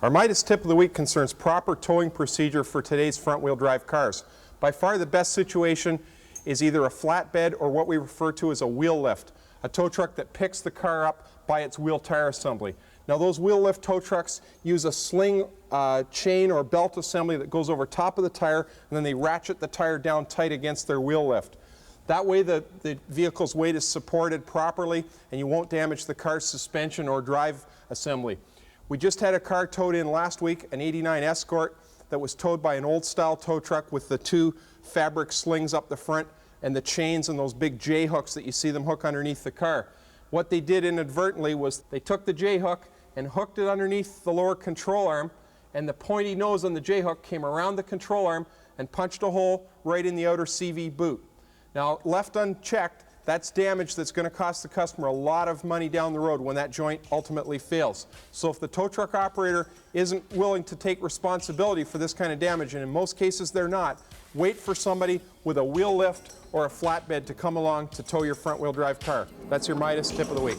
Our Midas tip of the week concerns proper towing procedure for today's front-wheel drive cars. By far the best situation is either a flatbed or what we refer to as a wheel lift, a tow truck that picks the car up by its wheel tire assembly. Now those wheel lift tow trucks use a sling chain or belt assembly that goes over top of the tire, and then they ratchet the tire down tight against their wheel lift. That way the vehicle's weight is supported properly and you won't damage the car's suspension or drive assembly. We just had a car towed in last week, an '89 Escort, that was towed by an old style tow truck with the two fabric slings up the front and the chains and those big J hooks that you see them hook underneath the car. What they did inadvertently was they took the J hook and hooked it underneath the lower control arm, and the pointy nose on the J hook came around the control arm and punched a hole right in the outer CV boot. Now, left unchecked, that's damage that's going to cost the customer a lot of money down the road when that joint ultimately fails. So if the tow truck operator isn't willing to take responsibility for this kind of damage, and in most cases they're not, wait for somebody with a wheel lift or a flatbed to come along to tow your front-wheel drive car. That's your Midas tip of the week.